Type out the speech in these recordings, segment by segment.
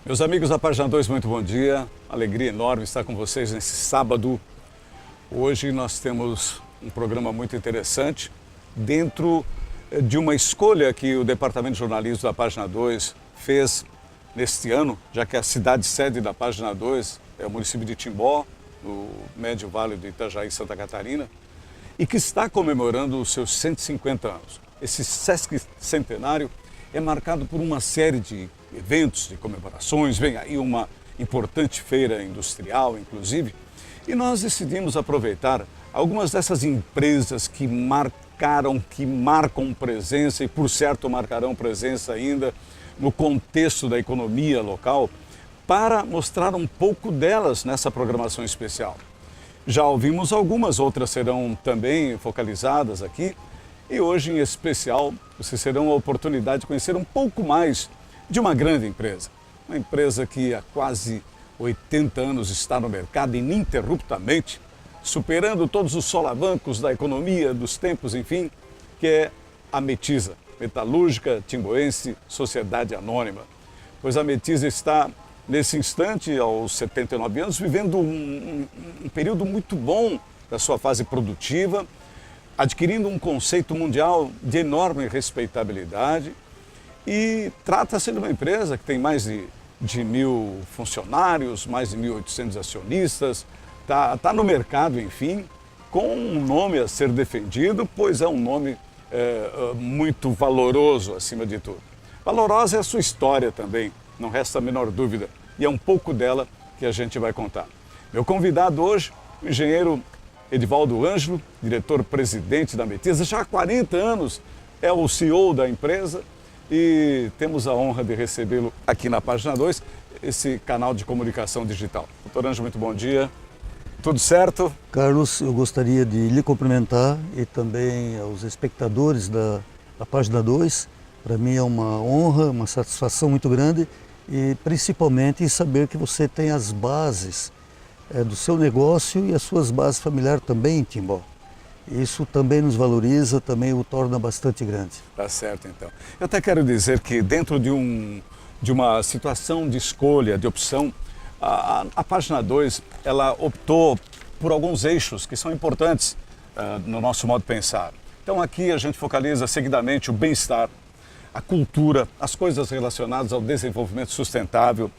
Meus amigos da Página 2, muito bom dia. Alegria enorme estar com vocês nesse sábado. Hoje nós temos um programa muito interessante dentro de uma escolha que o Departamento de Jornalismo da Página 2 fez neste ano, já que a cidade sede da Página 2 é o município de Timbó, no Médio Vale do Itajaí, Santa Catarina, e que está comemorando os seus 150 anos. Esse Sesc Centenário é marcado por uma série de eventos, de comemorações, vem aí uma importante feira industrial, inclusive, e nós decidimos aproveitar algumas dessas empresas que marcam presença e, por certo, marcarão presença ainda no contexto da economia local, para mostrar um pouco delas nessa programação especial. Já ouvimos algumas, outras serão também focalizadas aqui, e hoje, em especial, vocês terão a oportunidade de conhecer um pouco mais de uma grande empresa. Uma empresa que há quase 80 anos está no mercado ininterruptamente, superando todos os solavancos da economia, dos tempos, enfim, que é a Metisa, Metalúrgica Timboense Sociedade Anônima. Pois a Metisa está, nesse instante, aos 79 anos, vivendo um período muito bom da sua fase produtiva, adquirindo um conceito mundial de enorme respeitabilidade, e trata-se de uma empresa que tem mais de 1.000 funcionários, mais de 1.800 acionistas, tá no mercado, enfim, com um nome a ser defendido, pois é um nome muito valoroso acima de tudo. Valorosa é a sua história também, não resta a menor dúvida, e é um pouco dela que a gente vai contar. Meu convidado hoje, o engenheiro Edivaldo Ângelo, diretor-presidente da Metisa, já há 40 anos é o CEO da empresa, e temos a honra de recebê-lo aqui na Página 2, esse canal de comunicação digital. Doutor Ângelo, muito bom dia. Tudo certo? Carlos, eu gostaria de lhe cumprimentar e também aos espectadores da Página 2. Para mim é uma honra, uma satisfação muito grande e principalmente em saber que você tem as bases do seu negócio e as suas bases familiares também em Timbó. Isso também nos valoriza, também o torna bastante grande. Tá certo, então. Eu até quero dizer que dentro de uma situação de escolha, de opção, a Página 2, ela optou por alguns eixos que são importantes no nosso modo de pensar. Então aqui a gente focaliza seguidamente o bem-estar, a cultura, as coisas relacionadas ao desenvolvimento sustentável,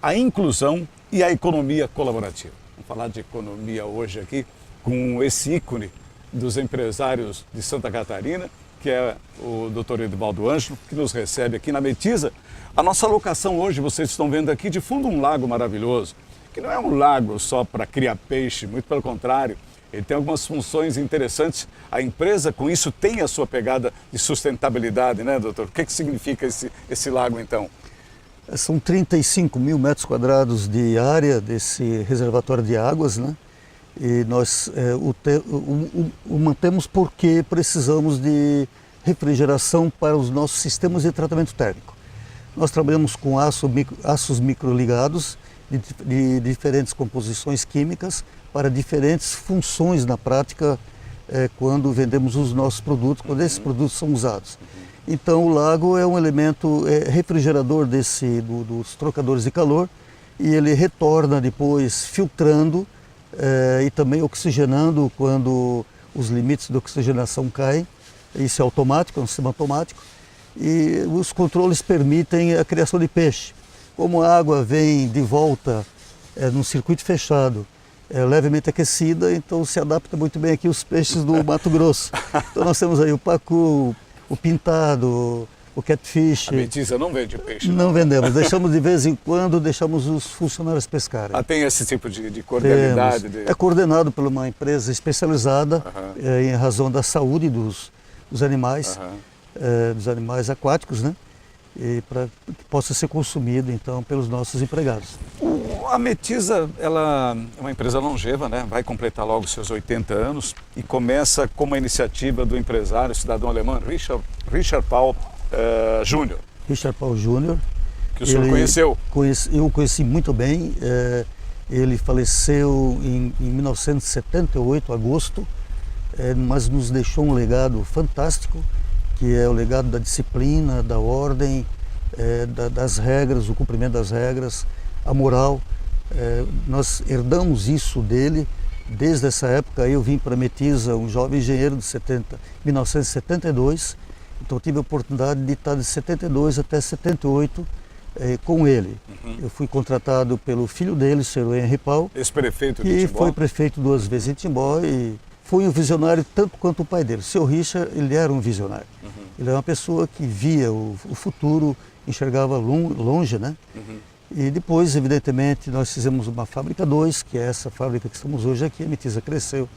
a inclusão e a economia colaborativa. Vamos falar de economia hoje aqui com esse ícone dos empresários de Santa Catarina, que é o Dr. Edivaldo Ângelo, que nos recebe aqui na Metisa. A nossa locação hoje, vocês estão vendo aqui de fundo um lago maravilhoso, que não é um lago só para criar peixe, muito pelo contrário, ele tem algumas funções interessantes. A empresa, com isso, tem a sua pegada de sustentabilidade, né, doutor? O que significa esse lago, então? São 35 mil metros quadrados de área desse reservatório de águas, né? E nós o mantemos porque precisamos de refrigeração para os nossos sistemas de tratamento térmico. Nós trabalhamos com aços microligados de diferentes composições químicas para diferentes funções na prática quando vendemos os nossos produtos, quando esses produtos são usados. Então o lago é um elemento refrigerador dos trocadores de calor e ele retorna depois filtrando e também oxigenando quando os limites de oxigenação caem. Isso é automático, é um sistema automático. E os controles permitem a criação de peixe. Como a água vem de volta num circuito fechado, levemente aquecida, então se adapta muito bem aqui os peixes do Mato Grosso. Então nós temos aí o pacu, o pintado, o catfish. A Metisa não vende peixe? Não vendemos, deixamos de vez em quando, deixamos os funcionários pescarem. Tem esse tipo de cordialidade? É coordenado por uma empresa especializada em razão da saúde dos animais, dos animais aquáticos, né? E para que possa ser consumido, então, pelos nossos empregados. A Metisa, ela é uma empresa longeva, né? Vai completar logo seus 80 anos e começa com uma iniciativa do empresário, cidadão alemão, Richard Paul Júnior. Richard Paul Júnior. Que o senhor conheceu? Eu conheci muito bem. Ele faleceu em 1978, agosto, mas nos deixou um legado fantástico, que é o legado da disciplina, da ordem, das regras, o cumprimento das regras, a moral. Nós herdamos isso dele. Desde essa época eu vim para a Metisa, um jovem engenheiro de 1972, então tive a oportunidade de estar de 72 até 78 com ele. Eu fui contratado pelo filho dele, o Sr. Henri Paul, ex-prefeito de que Timbó. foi prefeito 2 vezes em Timbó e foi um visionário tanto quanto o pai dele. O Sr. Richard, ele era um visionário. Ele é uma pessoa que via o futuro, enxergava longe, né? E depois, evidentemente, nós fizemos uma fábrica 2, que é essa fábrica que estamos hoje aqui, a Metisa cresceu.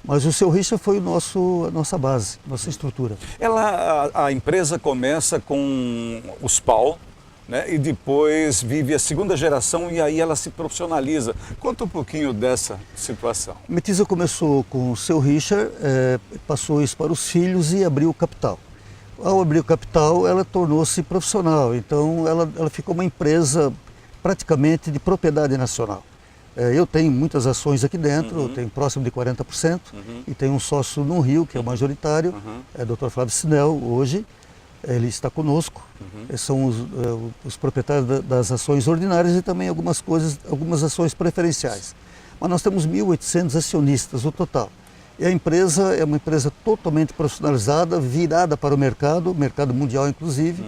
Mas o Sr. Richard foi a nossa base, nossa estrutura. A empresa começa com os PAL, né? E depois vive a segunda geração e aí ela se profissionaliza. Conta um pouquinho dessa situação. A Metisa começou com o Sr. Richard, passou isso para os filhos e abriu o capital. Ao abrir o capital, ela tornou-se profissional, então ela ficou uma empresa praticamente de propriedade nacional. Eu tenho muitas ações aqui dentro, eu tenho próximo de 40%, e tenho um sócio no Rio, que é o majoritário, é o Dr. Flávio Sinel, hoje, ele está conosco. São os proprietários das ações ordinárias e também algumas ações preferenciais. Mas nós temos 1.800 acionistas no total. E a empresa é uma empresa totalmente profissionalizada, virada para o mercado mundial inclusive,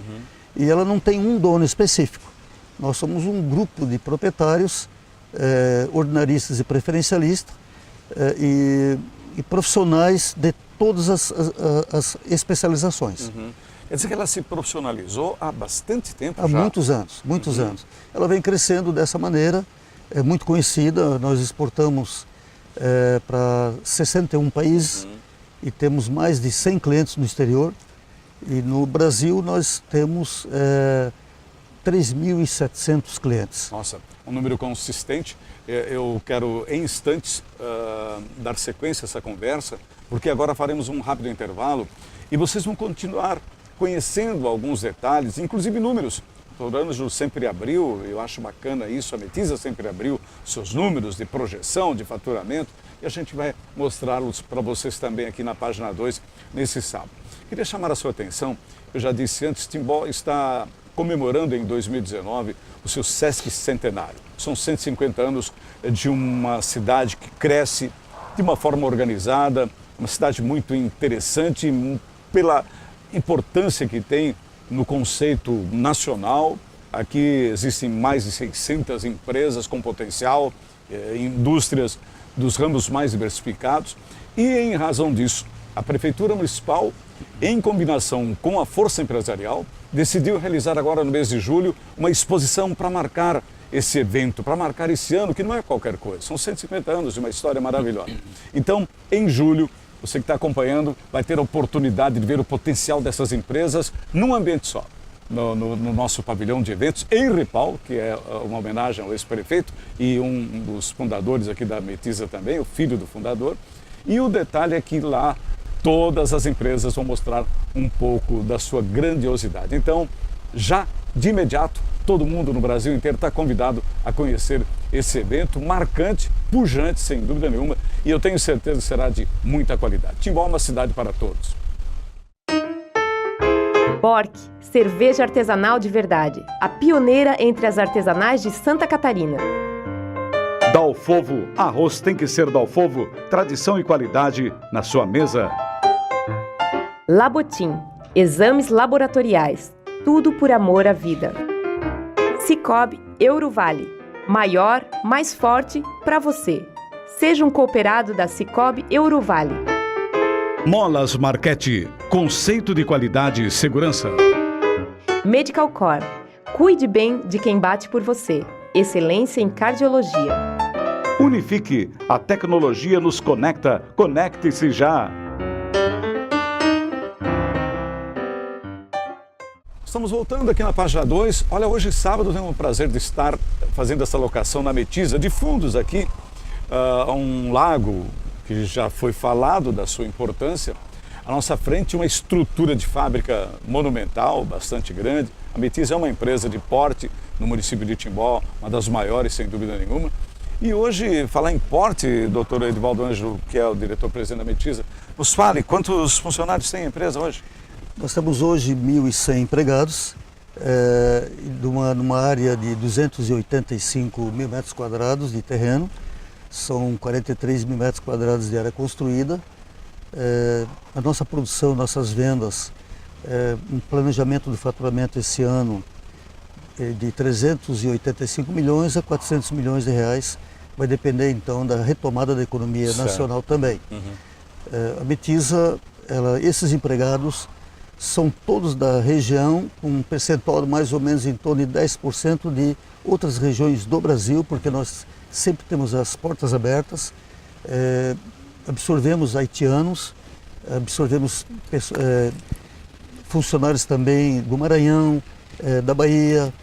e ela não tem um dono específico. Nós somos um grupo de proprietários, ordinaristas e preferencialistas, e profissionais de todas as especializações. Quer dizer que ela se profissionalizou há bastante tempo já? Há muitos anos. Ela vem crescendo dessa maneira, é muito conhecida, nós exportamos para 61 países e temos mais de 100 clientes no exterior. E no Brasil nós temos 3.700 clientes. Nossa, um número consistente. Eu quero, em instantes, dar sequência a essa conversa, porque agora faremos um rápido intervalo e vocês vão continuar conhecendo alguns detalhes, inclusive números. O Dr. Ângelo sempre abriu, eu acho bacana isso, a Metisa sempre abriu seus números de projeção, de faturamento, e a gente vai mostrá-los para vocês também aqui na página 2, nesse sábado. Queria chamar a sua atenção, eu já disse antes, Timbó está comemorando em 2019 o seu Sesc Centenário. São 150 anos de uma cidade que cresce de uma forma organizada, uma cidade muito interessante pela importância que tem no conceito nacional. Aqui existem mais de 600 empresas com potencial, indústrias dos ramos mais diversificados, e em razão disso, a Prefeitura Municipal, em combinação com a Força Empresarial, decidiu realizar agora no mês de julho uma exposição para marcar esse evento, para marcar esse ano, que não é qualquer coisa, são 150 anos de uma história maravilhosa. Então, em julho, você que está acompanhando vai ter a oportunidade de ver o potencial dessas empresas num ambiente só. No nosso pavilhão de eventos, em Ripal, que é uma homenagem ao ex-prefeito e um dos fundadores aqui da Metisa também, o filho do fundador. E o detalhe é que lá todas as empresas vão mostrar um pouco da sua grandiosidade. Então, já de imediato, todo mundo no Brasil inteiro está convidado a conhecer esse evento marcante, pujante, sem dúvida nenhuma, e eu tenho certeza que será de muita qualidade. Timbó é uma cidade para todos. Bork, cerveja artesanal de verdade, a pioneira entre as artesanais de Santa Catarina. Dalfovo, arroz tem que ser Dalfovo, tradição e qualidade na sua mesa. Labotim, exames laboratoriais, tudo por amor à vida. Sicoob Eurovale, maior, mais forte para você. Seja um cooperado da Sicoob Eurovale. Molas Marquete, conceito de qualidade e segurança. Medical Core, cuide bem de quem bate por você. Excelência em cardiologia. Unifique, a tecnologia nos conecta. Conecte-se já. Estamos voltando aqui na página 2. Olha, hoje sábado tenho o prazer de estar fazendo essa locação na Metisa, de fundos aqui, a um lago que já foi falado da sua importância. À nossa frente, uma estrutura de fábrica monumental, bastante grande. A Metisa é uma empresa de porte no município de Timbó, uma das maiores, sem dúvida nenhuma. E hoje, falar em porte, doutor Edivaldo Ângelo, que é o diretor-presidente da Metisa, nos fale, quantos funcionários tem a empresa hoje? Nós temos hoje 1.100 empregados, numa área de 285 mil metros quadrados de terreno, são 43 mil metros quadrados de área construída. A nossa produção, nossas vendas, um planejamento de faturamento esse ano de 385 milhões a 400 milhões de reais, vai depender então da retomada da economia nacional também. A Metisa, esses empregados são todos da região, com um percentual mais ou menos em torno de 10% de outras regiões do Brasil, porque nós sempre temos as portas abertas, absorvemos haitianos, absorvemos funcionários também do Maranhão, da Bahia.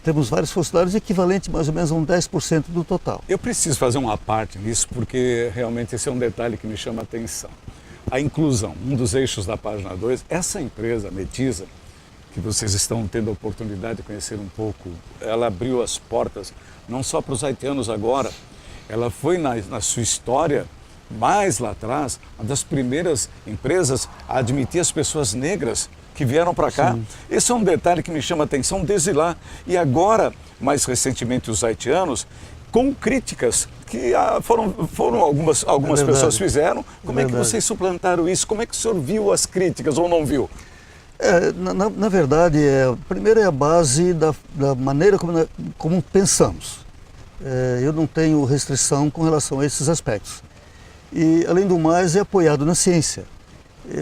Temos vários funcionários equivalente mais ou menos a um 10% do total. Eu preciso fazer uma parte nisso, porque realmente esse é um detalhe que me chama a atenção. A inclusão, um dos eixos da página 2, essa empresa, Metisa, que vocês estão tendo a oportunidade de conhecer um pouco, ela abriu as portas não só para os haitianos agora, ela foi na sua história, mais lá atrás, uma das primeiras empresas a admitir as pessoas negras que vieram para cá. Sim. Esse é um detalhe que me chama a atenção desde lá. E agora, mais recentemente, os haitianos, com críticas que foram algumas pessoas fizeram. Como é que vocês suplantaram isso? Como é que o senhor viu as críticas ou não viu? Na verdade, primeiro é a base da maneira como pensamos. Eu não tenho restrição com relação a esses aspectos. E, além do mais, é apoiado na ciência.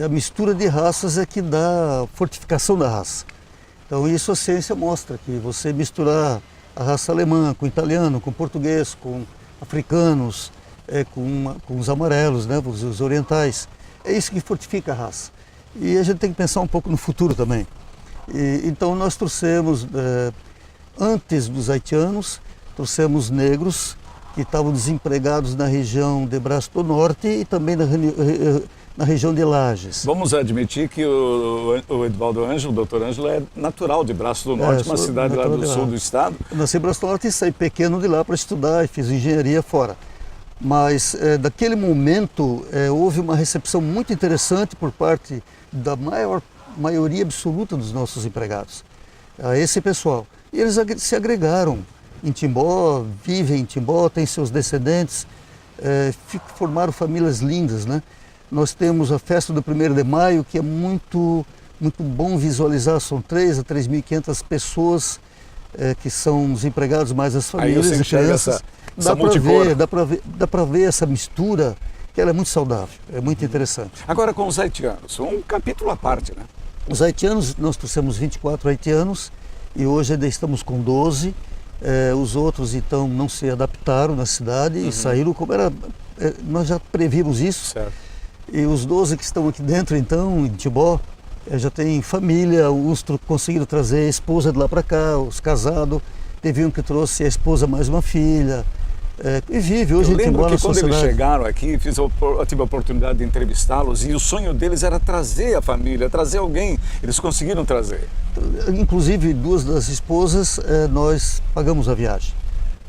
A mistura de raças é que dá fortificação da raça. Então, isso a ciência mostra, que você misturar a raça alemã com italiano, com português, com africanos, com os amarelos, né, os orientais, é isso que fortifica a raça. E a gente tem que pensar um pouco no futuro também. Então nós trouxemos, antes dos haitianos, trouxemos negros que estavam desempregados na região de Braço do Norte e também na região de Lages. Vamos admitir que o Edvaldo Ângelo, o Dr. Ângelo, é natural de Braço do Norte, uma cidade lá do sul do estado. Eu nasci em Braço do Norte e saí pequeno de lá para estudar e fiz engenharia fora. Mas daquele momento houve uma recepção muito interessante por parte da maioria absoluta dos nossos empregados, a esse pessoal. E eles se agregaram em Timbó, vivem em Timbó, têm seus descendentes, formaram famílias lindas, né? Nós temos a festa do 1º de maio, que é muito bom visualizar, são 3 a 3.500 pessoas que são os empregados mais as famílias. Aí você enxerga essa dá para ver essa mistura, que ela é muito saudável, é muito interessante. Agora com os haitianos, um capítulo à parte, né? Os haitianos, nós trouxemos 24 haitianos e hoje ainda estamos com 12. Os outros então não se adaptaram na cidade e saíram como era. Nós já previmos isso. Certo. E os 12 que estão aqui dentro então, em Timbó, já têm família, uns conseguiram trazer a esposa de lá para cá, os casados. Teve um que trouxe a esposa mais uma filha. E vive hoje em Timbó na sociedade. Eu lembro que quando eles chegaram aqui, eu tive a oportunidade de entrevistá-los e o sonho deles era trazer a família, trazer alguém. Eles conseguiram trazer. Inclusive, 2 das esposas, nós pagamos a viagem.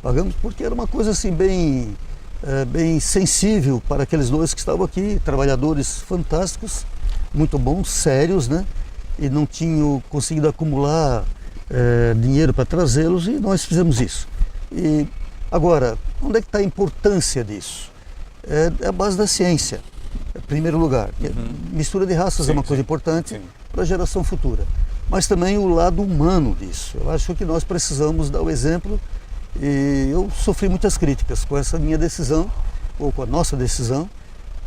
Pagamos porque era uma coisa assim bem sensível para aqueles 2 que estavam aqui, trabalhadores fantásticos, muito bons, sérios, né? E não tinham conseguido acumular dinheiro para trazê-los e nós fizemos isso. E agora, onde é que está a importância disso? É a base da ciência, em primeiro lugar. Mistura de raças é uma coisa importante para a geração futura. Mas também o lado humano disso. Eu acho que nós precisamos dar o exemplo e eu sofri muitas críticas com essa minha decisão, ou com a nossa decisão,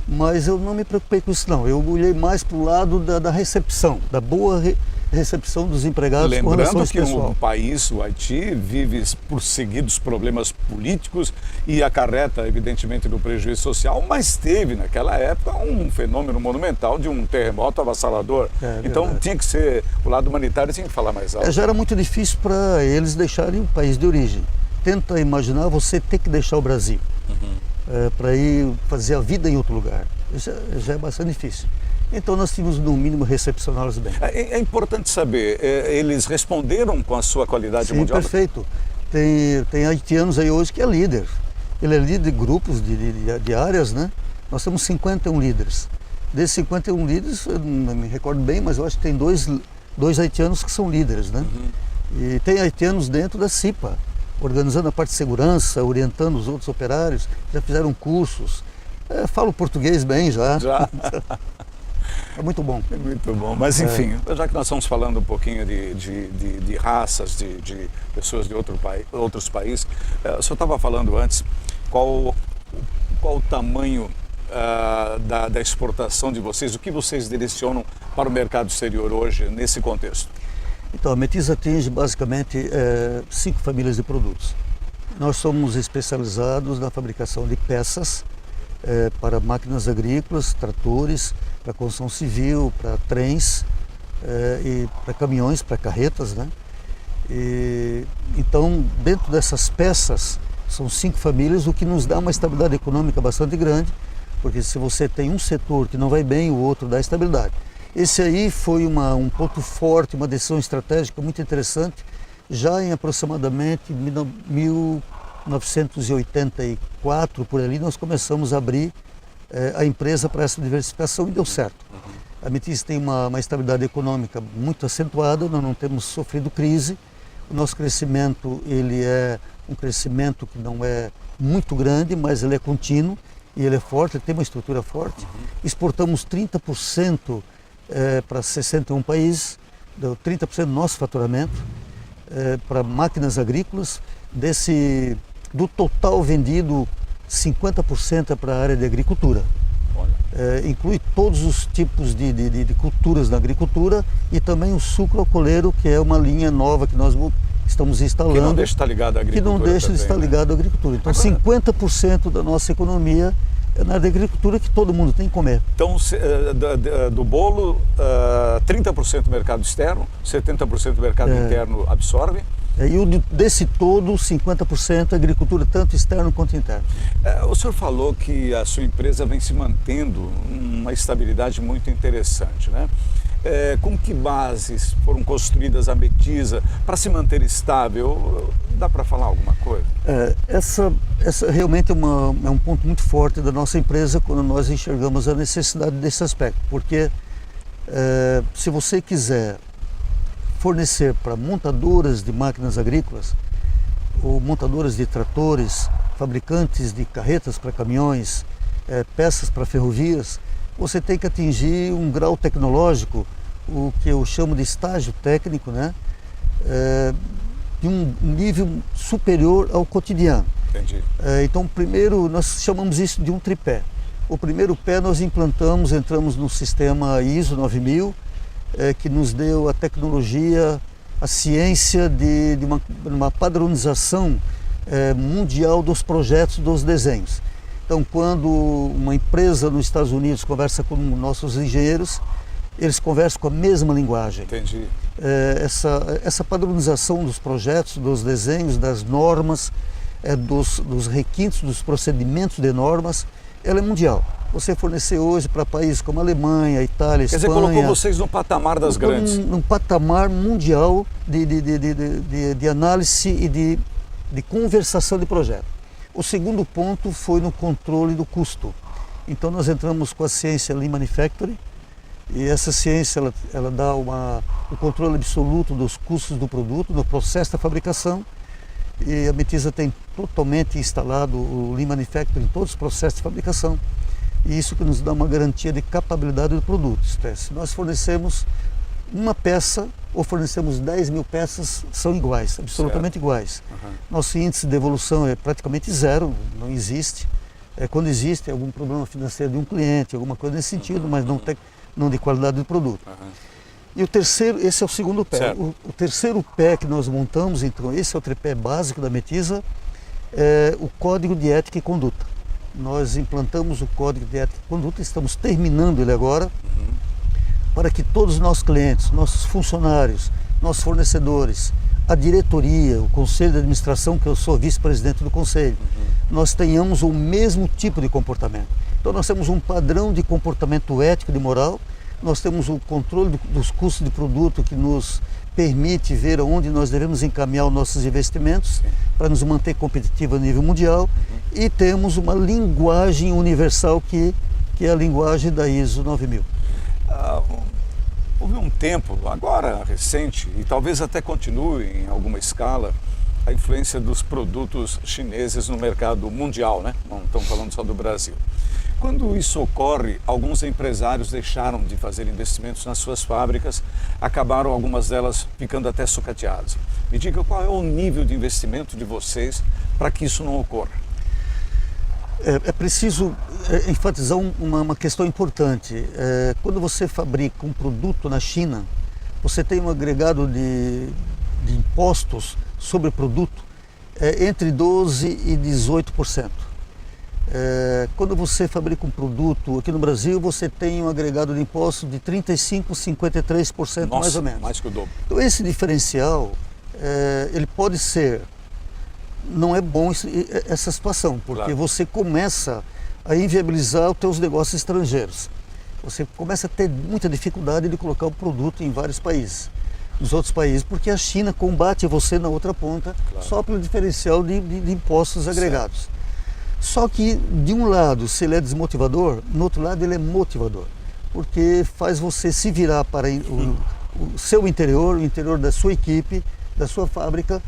mas eu não me preocupei com isso não. Eu olhei mais para o lado da recepção, da boa recepção dos empregados com relação a esse pessoal. Lembrando que o país, o Haiti, vive por seguidos problemas políticos e acarreta, evidentemente, no prejuízo social, mas teve, naquela época, um fenômeno monumental de um terremoto avassalador. Então, tinha que ser, o lado humanitário tinha que falar mais alto. Já era muito difícil para eles deixarem o país de origem. Tenta imaginar você ter que deixar o Brasil para ir fazer a vida em outro lugar. Já é bastante difícil. Então nós tínhamos no mínimo recepcioná-los bem. É importante saber, eles responderam com a sua qualidade mundial? Sim, perfeito. Tem haitianos aí hoje que é líder. Ele é líder de grupos, de áreas, né? Nós temos 51 líderes. Desses 51 líderes, eu não me recordo bem, mas eu acho que tem 2 haitianos que são líderes, né? E tem haitianos dentro da CIPA, organizando a parte de segurança, orientando os outros operários, já fizeram cursos, falam português bem já. É muito bom. É muito bom. Mas enfim, já que nós estamos falando um pouquinho de raças, de pessoas de outros países, o senhor estava falando antes qual o tamanho da exportação de vocês, o que vocês direcionam para o mercado exterior hoje, nesse contexto? Então, a Metiza atinge basicamente 5 famílias de produtos. Nós somos especializados na fabricação de peças para máquinas agrícolas, tratores, para construção civil, para trens e para caminhões, para carretas, né? Então, dentro dessas peças, são 5 famílias, o que nos dá uma estabilidade econômica bastante grande, porque se você tem um setor que não vai bem, o outro dá estabilidade. Esse aí foi um ponto forte, uma decisão estratégica muito interessante. Já em aproximadamente 1984, por ali, nós começamos a abrir a empresa para essa diversificação e deu certo. A Metiza tem uma estabilidade econômica muito acentuada, nós não temos sofrido crise. O nosso crescimento, ele é um crescimento que não é muito grande, mas ele é contínuo e ele é forte, ele tem uma estrutura forte. Exportamos 30% para 61 países, 30% do nosso faturamento para máquinas agrícolas. Do total vendido, 50% é para a área de agricultura. Inclui todos os tipos de culturas na agricultura e também o sucro alcooleiro, que é uma linha nova que nós estamos instalando. Que não deixa de estar ligado à agricultura. Que não deixa de estar ligado à agricultura. Então, 50% da nossa economia é na área de agricultura, que todo mundo tem que comer. Então, do bolo, 30% mercado externo, 70% mercado interno absorve? E desse todo, 50% agricultura, tanto externo quanto interno. O senhor falou que a sua empresa vem se mantendo uma estabilidade muito interessante, né? Com que bases foram construídas a Metiza para se manter estável? Dá para falar alguma coisa? Essa realmente é um ponto muito forte da nossa empresa quando nós enxergamos a necessidade desse aspecto, porque se você quiser fornecer para montadoras de máquinas agrícolas, ou montadoras de tratores, fabricantes de carretas para caminhões, peças para ferrovias, você tem que atingir um grau tecnológico, o que eu chamo de estágio técnico, né? De um nível superior ao cotidiano. Entendi. Então, primeiro, nós chamamos isso de um tripé. O primeiro pé nós entramos no sistema ISO 9000, que nos deu a tecnologia, a ciência de uma padronização mundial dos projetos, dos desenhos. Então, quando uma empresa nos Estados Unidos conversa com nossos engenheiros, eles conversam com a mesma linguagem. Entendi. Essa padronização dos projetos, dos desenhos, das normas, dos requintes, dos procedimentos de normas, ela é mundial. Você fornecer hoje para países como a Alemanha, a Itália, a Espanha... Quer dizer, colocou vocês no patamar das grandes. Num patamar mundial de análise e de conversação de projeto. O segundo ponto foi no controle do custo. Então nós entramos com a ciência Lean Manufacturing, e essa ciência ela dá o controle absoluto dos custos do produto, no processo da fabricação, e a Metiza tem totalmente instalado o Lean Manufacturing em todos os processos de fabricação. E isso que nos dá uma garantia de capabilidade do produto. Se nós fornecemos uma peça ou fornecemos 10 mil peças, são iguais, absolutamente iguais. Nosso índice de evolução é praticamente zero, não existe. Quando existe algum problema financeiro de um cliente, alguma coisa nesse sentido, mas não de qualidade do produto. E o terceiro, esse é o segundo pé. O terceiro pé que nós montamos, então esse é o tripé básico da Metiza, é o Código de Ética e Conduta. Nós implantamos o Código de Ética e Conduta, estamos terminando ele agora, para que todos os nossos clientes, nossos funcionários, nossos fornecedores, a diretoria, o conselho de administração, que eu sou vice-presidente do conselho, nós tenhamos o mesmo tipo de comportamento. Então nós temos um padrão de comportamento ético e moral, nós temos o controle dos custos de produto que nos permite ver onde nós devemos encaminhar os nossos investimentos para nos manter competitivos a nível mundial, e temos uma linguagem universal que é a linguagem da ISO 9000. Houve um tempo, agora recente, e talvez até continue em alguma escala, a influência dos produtos chineses no mercado mundial, né? Não estamos falando só do Brasil. Quando isso ocorre, alguns empresários deixaram de fazer investimentos nas suas fábricas, acabaram algumas delas ficando até sucateadas. Me diga qual é o nível de investimento de vocês para que isso não ocorra. É preciso enfatizar uma questão importante. Quando você fabrica um produto na China, você tem um agregado de impostos sobre o produto entre 12% e 18%. Quando você fabrica um produto aqui no Brasil, você tem um agregado de impostos de 35%, 53%. Nossa, mais ou menos. Mais que o dobro. Então esse diferencial, ele pode ser, não é bom essa situação, porque claro, você começa a inviabilizar os teus negócios estrangeiros. Você começa a ter muita dificuldade de colocar o produto em vários países, nos outros países, porque a China combate você na outra ponta, claro, só pelo diferencial de impostos agregados. Certo. Só que, de um lado, se ele é desmotivador, no outro lado ele é motivador, porque faz você se virar para o seu interior, o interior da sua equipe, da sua fábrica,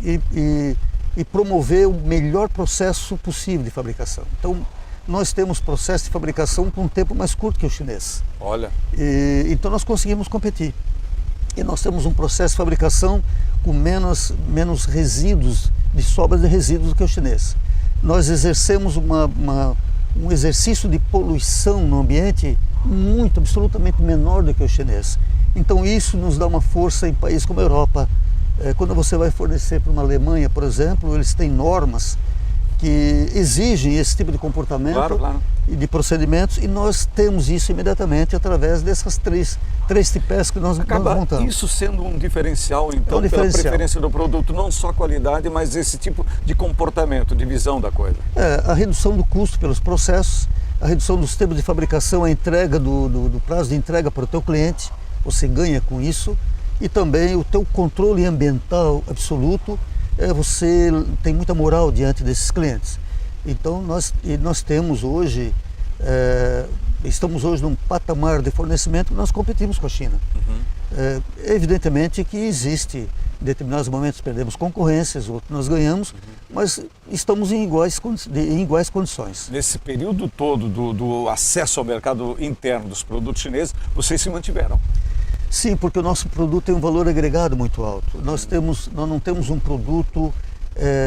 e promover o melhor processo possível de fabricação. Então, nós temos processo de fabricação com um tempo mais curto que o chinês. Olha. Então, nós conseguimos competir. E nós temos um processo de fabricação com menos resíduos, de sobras de resíduos do que o chinês. Nós exercemos um exercício de poluição no ambiente absolutamente menor do que o chinês. Então isso nos dá uma força em países como a Europa. Quando você vai fornecer para uma Alemanha, por exemplo, eles têm normas que exigem esse tipo de comportamento, claro, claro, e de procedimentos, e nós temos isso imediatamente através dessas três tripés que nós montamos. Isso sendo um diferencial, então, pela preferência do produto, não só a qualidade, mas esse tipo de comportamento, de visão da coisa. A redução do custo pelos processos, a redução dos tempos de fabricação, a entrega do prazo de entrega para o teu cliente, você ganha com isso, e também o teu controle ambiental absoluto, você tem muita moral diante desses clientes. Então nós temos hoje, estamos hoje num patamar de fornecimento que nós competimos com a China. Uhum. Evidentemente que existe, em determinados momentos perdemos concorrências, outros nós ganhamos, uhum, mas estamos em iguais condições. Nesse período todo do acesso ao mercado interno dos produtos chineses, vocês se mantiveram? Sim, porque o nosso produto tem um valor agregado muito alto. Nós não temos um produto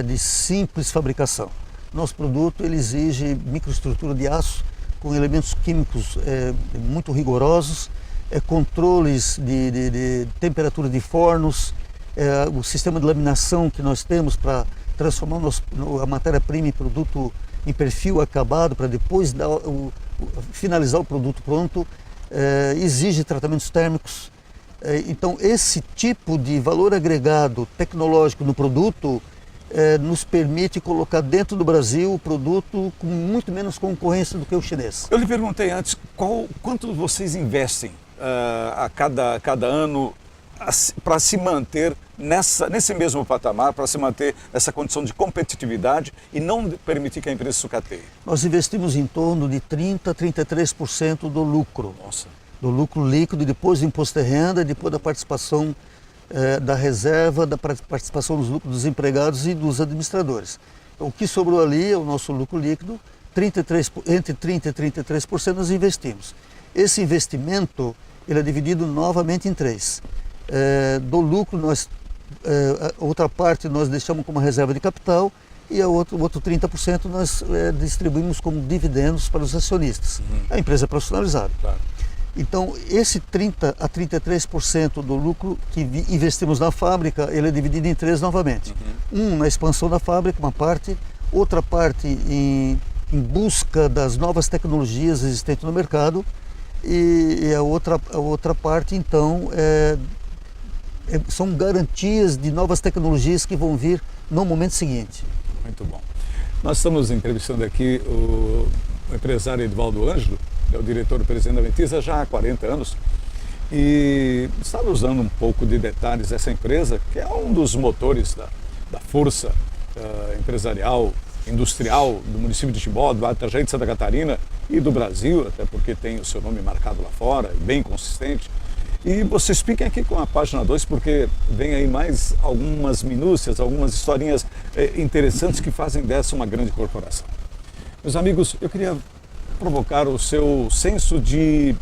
de simples fabricação. Nosso produto ele exige microestrutura de aço com elementos químicos muito rigorosos, controles de temperatura de fornos, o sistema de laminação que nós temos para transformar a matéria-prima em produto em perfil acabado, para depois finalizar o produto pronto, exige tratamentos térmicos. Então, esse tipo de valor agregado tecnológico no produto nos permite colocar dentro do Brasil o produto com muito menos concorrência do que o chinês. Eu lhe perguntei antes, quanto vocês investem a cada ano para se manter nesse mesmo patamar, para se manter nessa condição de competitividade e não permitir que a empresa sucateie? Nós investimos em torno de 30% a 33% do lucro. Nossa. Do lucro líquido, depois do imposto de renda, depois da participação da reserva, da participação dos lucros dos empregados e dos administradores. Então, o que sobrou ali é o nosso lucro líquido, entre 30% e 33% nós investimos. Esse investimento ele é dividido novamente em três. Do lucro, outra parte nós deixamos como reserva de capital e o outro 30% nós distribuímos como dividendos para os acionistas. Uhum. A empresa é profissionalizada. Claro. Então, esse 30% a 33% do lucro que investimos na fábrica, ele é dividido em três novamente. Uhum. Na expansão da fábrica, uma parte, outra parte em busca das novas tecnologias existentes no mercado e a outra parte, então, são garantias de novas tecnologias que vão vir no momento seguinte. Muito bom. Nós estamos entrevistando aqui o empresário Edvaldo Ângelo, é o diretor-presidente da Ventysa já há 40 anos, e está usando um pouco de detalhes dessa empresa, que é um dos motores da força empresarial, industrial do município de Timbó, do Itajaí de Santa Catarina e do Brasil, até porque tem o seu nome marcado lá fora, bem consistente. E vocês fiquem aqui com a página 2, porque vem aí mais algumas minúcias, algumas historinhas interessantes que fazem dessa uma grande corporação. Meus amigos, eu queria provocar o seu senso de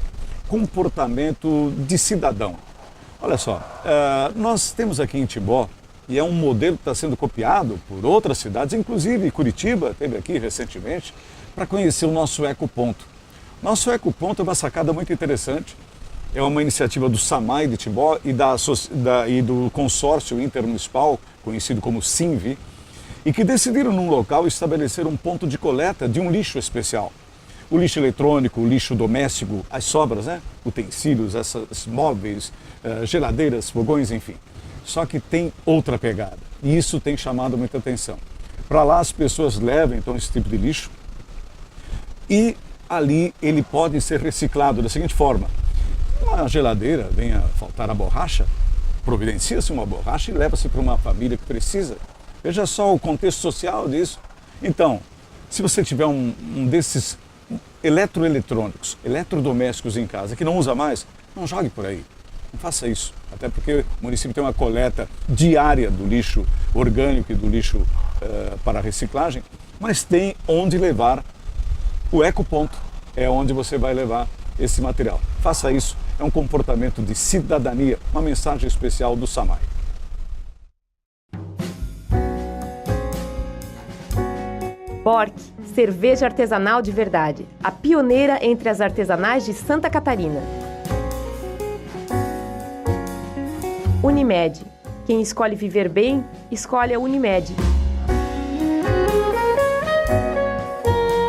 comportamento de cidadão. Olha só, nós temos aqui em Timbó, e é um modelo que está sendo copiado por outras cidades, inclusive Curitiba esteve aqui recentemente, para conhecer o nosso ecoponto. Nosso ecoponto é uma sacada muito interessante. É uma iniciativa do SAMAI de Timbó e do consórcio intermunicipal, conhecido como SINVI, e que decidiram num local estabelecer um ponto de coleta de um lixo especial. O lixo eletrônico, o lixo doméstico, as sobras, né? Utensílios, esses móveis, geladeiras, fogões, enfim. Só que tem outra pegada, e isso tem chamado muita atenção. Para lá as pessoas levam então esse tipo de lixo e ali ele pode ser reciclado da seguinte forma: uma geladeira venha faltar a borracha, providencia-se uma borracha e leva-se para uma família que precisa. Veja só o contexto social disso. Então, se você tiver um desses eletroeletrônicos, eletrodomésticos em casa que não usa mais, não jogue por aí. Não faça isso, até porque o município tem uma coleta diária do lixo orgânico e do lixo para reciclagem, mas tem onde levar. O ecoponto é onde você vai levar esse material. Faça isso, é um comportamento de cidadania, uma mensagem especial do SAMAI. Bork, cerveja artesanal de verdade, a pioneira entre as artesanais de Santa Catarina. Unimed, quem escolhe viver bem, escolhe a Unimed.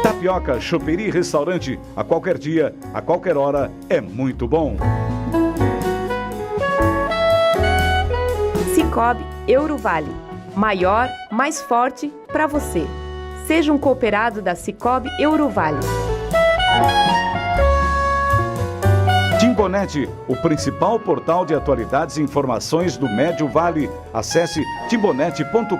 Tapioca, choperia e restaurante, a qualquer dia, a qualquer hora, é muito bom. Sicoob Eurovale, maior, mais forte para você. Seja um cooperado da Sicoob Eurovale. Timbonet, o principal portal de atualidades e informações do Médio Vale. Acesse timbonet.com.br.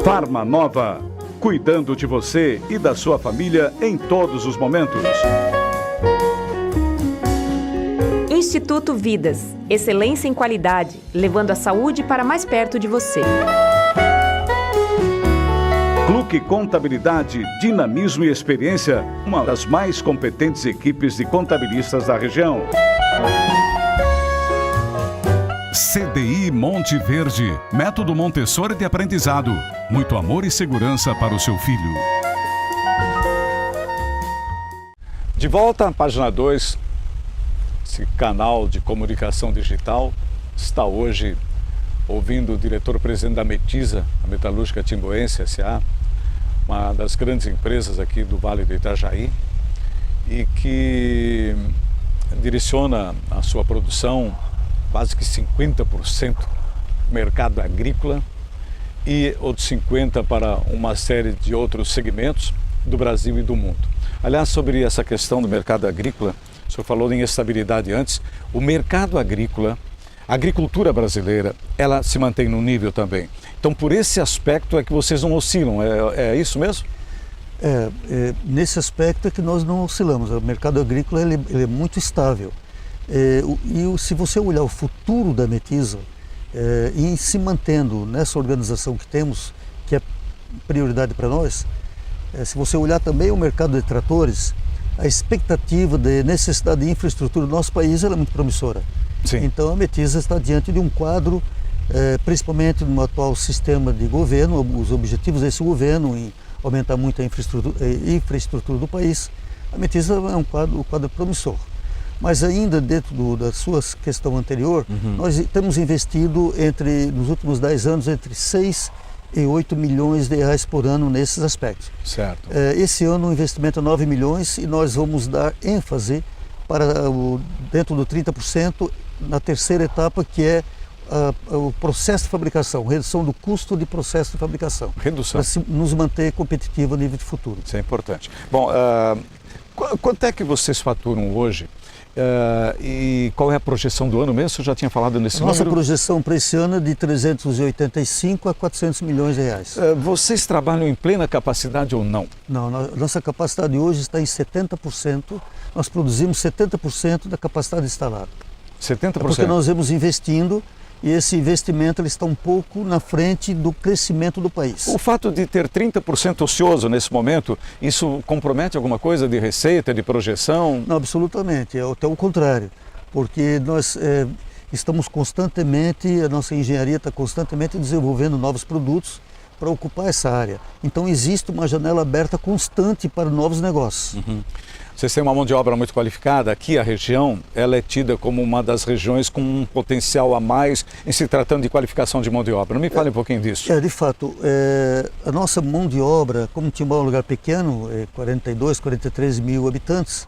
Farma Nova, cuidando de você e da sua família em todos os momentos. Instituto Vidas, excelência em qualidade, levando a saúde para mais perto de você. Cluque Contabilidade, dinamismo e experiência, uma das mais competentes equipes de contabilistas da região. CDI Monte Verde, método Montessori de aprendizado. Muito amor e segurança para o seu filho. De volta à página 2, esse canal de comunicação digital está hoje ouvindo o diretor-presidente da Metisa, a Metalúrgica Timboense S.A., uma das grandes empresas aqui do Vale do Itajaí, e que direciona a sua produção quase que 50% mercado agrícola e outros 50% para uma série de outros segmentos do Brasil e do mundo. Aliás, sobre essa questão do mercado agrícola, o senhor falou em estabilidade antes, o mercado agrícola, a agricultura brasileira, ela se mantém no nível também. Então, por esse aspecto é que vocês não oscilam, é isso mesmo? Nesse aspecto é que nós não oscilamos. O mercado agrícola ele é muito estável. E se você olhar o futuro da Metisa, e se mantendo nessa organização que temos, que é prioridade para nós, se você olhar também o mercado de tratores, a expectativa de necessidade de infraestrutura do nosso país ela é muito promissora. Sim. Então a Metisa está diante de um quadro, principalmente no atual sistema de governo, os objetivos desse governo em aumentar muito a infraestrutura do país. A Metisa é um quadro promissor. Mas ainda dentro da sua questão anterior, nós temos investido nos últimos 10 anos entre 6 e 8 milhões de reais por ano nesses aspectos. Certo. Esse ano o investimento é 9 milhões e nós vamos dar ênfase para dentro do 30% na terceira etapa, que é o processo de fabricação, redução do custo de processo de fabricação. Redução. Para nos manter competitivo a nível de futuro. Isso é importante. Bom, Quanto é que vocês faturam hoje? E qual é a projeção do ano mesmo? Você já tinha falado nesse Nossa número? projeção para esse ano é de 385 a 400 milhões de reais. Vocês trabalham em plena capacidade ou não? Não, nossa capacidade hoje está em 70%. Nós produzimos 70% da capacidade instalada. 70%? É porque nós vamos investindo e esse investimento ele está um pouco na frente do crescimento do país. O fato de ter 30% ocioso nesse momento, isso compromete alguma coisa de receita, de projeção? Não, absolutamente, é até o contrário, porque nós estamos constantemente, a nossa engenharia está constantemente desenvolvendo novos produtos para ocupar essa área. Então existe uma janela aberta constante para novos negócios. Uhum. Vocês têm uma mão de obra muito qualificada. Aqui a região, ela é tida como uma das regiões com um potencial a mais em se tratando de qualificação de mão de obra. Me fale um pouquinho disso. De fato, a nossa mão de obra, como Timbó é um lugar pequeno, 42, 43 mil habitantes,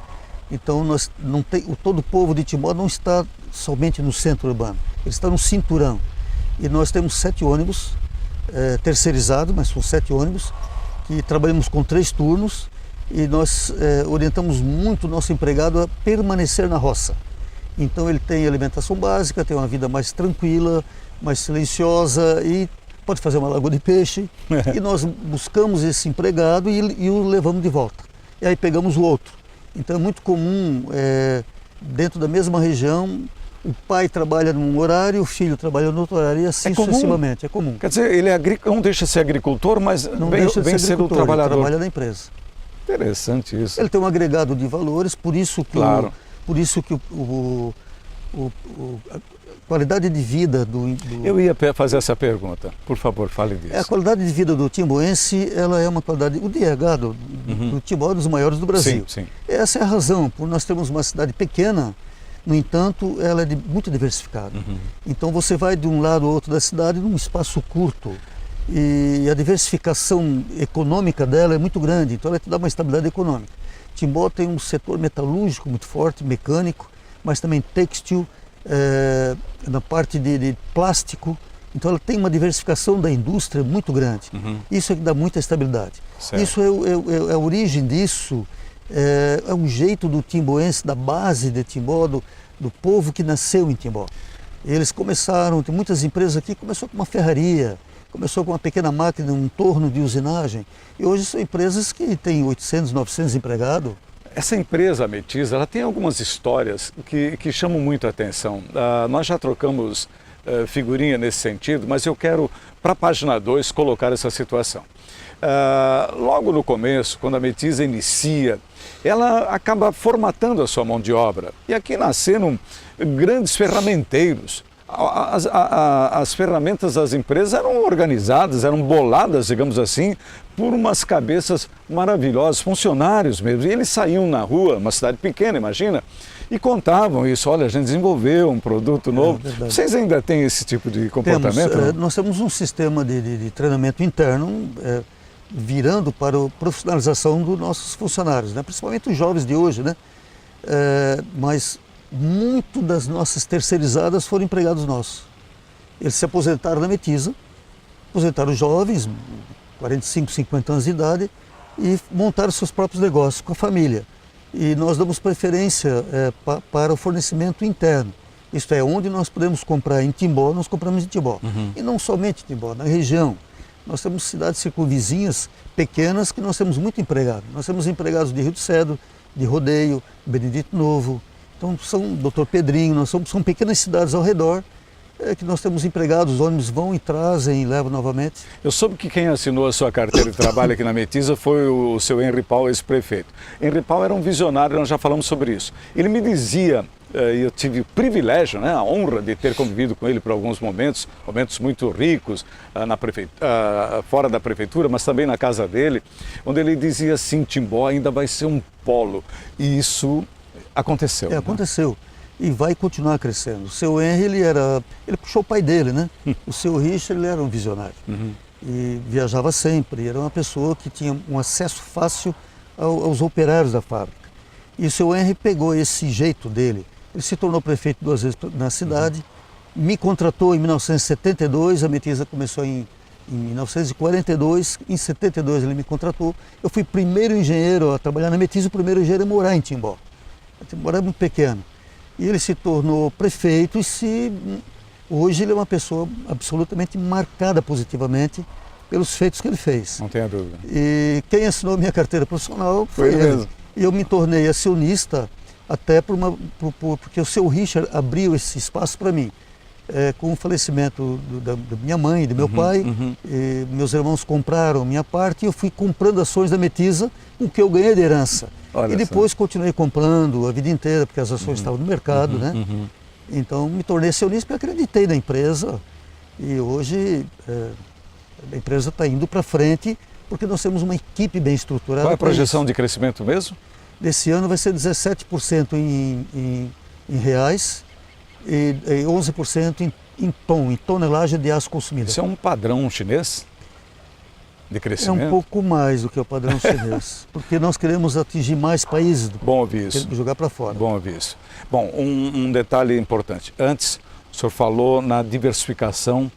então nós não tem, todo o povo de Timbó não está somente no centro urbano, ele está no cinturão. E nós temos 7 ônibus terceirizados, mas são 7 ônibus, que trabalhamos com 3 turnos, e nós orientamos muito o nosso empregado a permanecer na roça. Então ele tem alimentação básica, tem uma vida mais tranquila, mais silenciosa e pode fazer uma lagoa de peixe. E nós buscamos esse empregado e o levamos de volta. E aí pegamos o outro. Então é muito comum, dentro da mesma região, o pai trabalha num horário, o filho trabalha no outro horário e assim sucessivamente. É comum. Quer dizer, ele não deixa de ser agricultor, mas não vem ser o trabalhador. Ele trabalha na empresa. Interessante isso. Ele tem um agregado de valores, por isso que, claro. A qualidade de vida do... Eu ia fazer essa pergunta, por favor, fale disso. A qualidade de vida do timboense, ela é uma qualidade... O DH do Timbó é um dos maiores do Brasil. Sim, sim. Essa é a razão, por nós termos uma cidade pequena, no entanto, ela é muito diversificada. Então você vai de um lado ao outro da cidade num espaço curto. E a diversificação econômica dela é muito grande, então ela te dá uma estabilidade econômica. Timbó tem um setor metalúrgico muito forte, mecânico, mas também têxtil, na parte de plástico. Então ela tem uma diversificação da indústria muito grande. Isso é que dá muita estabilidade. Certo. Isso é a origem disso, é o jeito do timboense, da base de Timbó, do povo que nasceu em Timbó. Eles começaram, tem muitas empresas aqui, começou com uma ferraria, começou com uma pequena máquina, um torno de usinagem, e hoje são empresas que têm 800, 900 empregados. Essa empresa, a Metiza, ela tem algumas histórias que chamam muito a atenção. Nós já trocamos figurinha nesse sentido, mas eu quero, para a página 2, colocar essa situação. Logo no começo, quando a Metiza inicia, ela acaba formatando a sua mão de obra. E aqui nasceram grandes ferramenteiros. As ferramentas das empresas eram organizadas, eram boladas, digamos assim, por umas cabeças maravilhosas, funcionários mesmo. E eles saíam na rua, uma cidade pequena, imagina, e contavam isso. Olha, a gente desenvolveu um produto novo. Vocês ainda têm esse tipo de comportamento? Nós temos um sistema de treinamento interno virando para a profissionalização dos nossos funcionários, né? Principalmente os jovens de hoje, né? Mas muito das nossas terceirizadas foram empregados nossos. Eles se aposentaram na Metiza, aposentaram jovens, 45, 50 anos de idade, e montaram seus próprios negócios com a família. E nós damos preferência para o fornecimento interno. Isto é, onde nós podemos comprar em Timbó, nós compramos em Timbó. E não somente em Timbó, na região. Nós temos cidades circunvizinhas pequenas que nós temos muito empregado. Nós temos empregados de Rio do Cedro, de Rodeio, Benedito Novo. Então são Doutor Pedrinho, são pequenas cidades ao redor que nós temos empregados, os ônibus vão e trazem e levam novamente. Eu soube que quem assinou a sua carteira de trabalho aqui na Metiza foi o seu Henry Paul, ex-prefeito. Henry Paul era um visionário, nós já falamos sobre isso. Ele me dizia, e eu tive o privilégio, né, a honra de ter convivido com ele por alguns momentos muito ricos, fora da prefeitura, mas também na casa dele, onde ele dizia assim, Timbó ainda vai ser um polo. E isso aconteceu. Aconteceu. E vai continuar crescendo. O seu Henry, ele puxou o pai dele, né? O seu Richard, ele era um visionário. E viajava sempre. Era uma pessoa que tinha um acesso fácil aos operários da fábrica. E o seu Henry pegou esse jeito dele. Ele se tornou prefeito 2 vezes na cidade, me contratou em 1972, a Metiza começou em em 1942, em 72 ele me contratou. Eu fui primeiro engenheiro a trabalhar na Metis, o primeiro engenheiro a morar em Timbó. Timbó era muito pequeno. E ele se tornou prefeito e hoje ele é uma pessoa absolutamente marcada positivamente pelos feitos que ele fez. Não tenha dúvida. E quem assinou minha carteira profissional foi ele mesmo. E eu me tornei acionista até porque o seu Richard abriu esse espaço para mim. Com o falecimento da minha mãe e do meu pai, meus irmãos compraram minha parte e eu fui comprando ações da Metisa, o que eu ganhei de herança. Olha e depois só. Continuei comprando a vida inteira, porque as ações estavam no mercado, né? Então me tornei acionista porque acreditei na empresa e hoje a empresa está indo para frente porque nós temos uma equipe bem estruturada. Qual é a projeção de crescimento mesmo? Desse ano vai ser 17% em reais e 11% em tonelagem de aço consumido. Isso é um padrão chinês de crescimento? É um pouco mais do que o padrão chinês, porque nós queremos atingir mais países, Bom ouvir isso. jogar para fora. Bom ouvir isso. Bom, um detalhe importante. Antes, o senhor falou na diversificação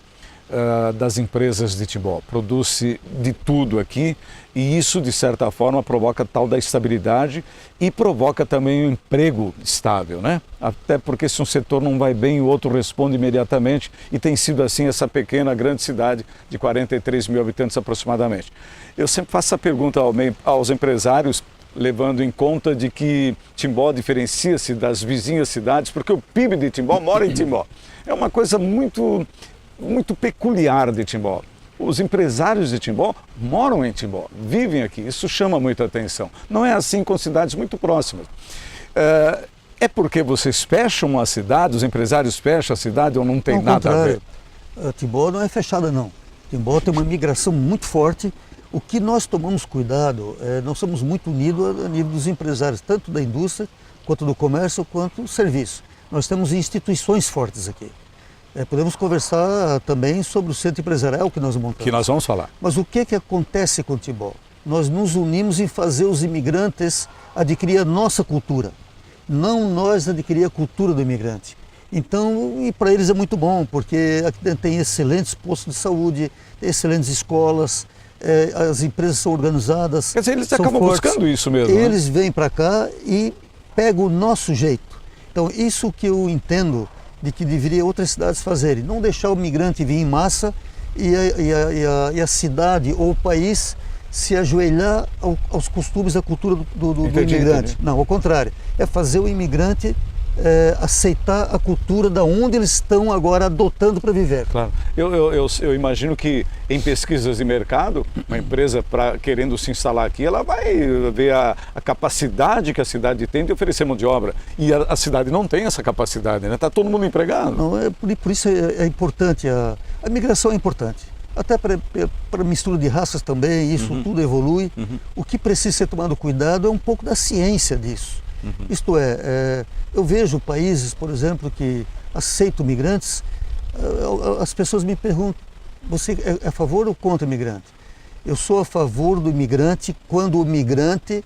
das empresas de Timbó. Produz-se de tudo aqui e isso, de certa forma, provoca tal da estabilidade e provoca também um emprego estável, né? Até porque se um setor não vai bem, o outro responde imediatamente e tem sido assim essa pequena, grande cidade de 43 mil habitantes aproximadamente. Eu sempre faço essa pergunta aos empresários, levando em conta de que Timbó diferencia-se das vizinhas cidades, porque o PIB de Timbó mora em Timbó. É uma coisa muito peculiar de Timbó. Os empresários de Timbó moram em Timbó, vivem aqui, isso chama muita atenção. Não é assim com cidades muito próximas. É porque vocês fecham a cidade, os empresários fecham a cidade ou não tem nada a ver? Timbó não é fechada não. Timbó tem uma migração muito forte. O que nós tomamos cuidado, nós somos muito unidos a nível dos empresários, tanto da indústria, quanto do comércio, quanto do serviço. Nós temos instituições fortes aqui. Podemos conversar também sobre o centro empresarial que nós montamos. Que nós vamos falar. Mas o que acontece com Timbó? Nós nos unimos em fazer os imigrantes adquirir a nossa cultura, não nós adquirir a cultura do imigrante. Então, e para eles é muito bom, porque aqui tem excelentes postos de saúde, excelentes escolas, as empresas são organizadas. Quer dizer, eles são acabam fortes. buscando isso mesmo. Eles vêm para cá e pegam o nosso jeito. Então, isso que eu entendo de que deveria outras cidades fazerem, não deixar o migrante vir em massa e a cidade ou o país se ajoelhar aos costumes da cultura do imigrante. Não, ao contrário, é fazer o imigrante aceitar a cultura da onde eles estão agora adotando para viver. Claro. Eu imagino que em pesquisas de mercado, uma empresa querendo se instalar aqui, ela vai ver a capacidade que a cidade tem de oferecer mão de obra. E a cidade não tem essa capacidade, né? Está todo mundo empregado. Não, por isso é importante, a migração é importante. Até para mistura de raças também, isso tudo evolui. O que precisa ser tomado cuidado é um pouco da ciência disso. Isto eu vejo países, por exemplo, que aceitam migrantes, as pessoas me perguntam, você é a favor ou contra o imigrante? Eu sou a favor do imigrante quando o migrante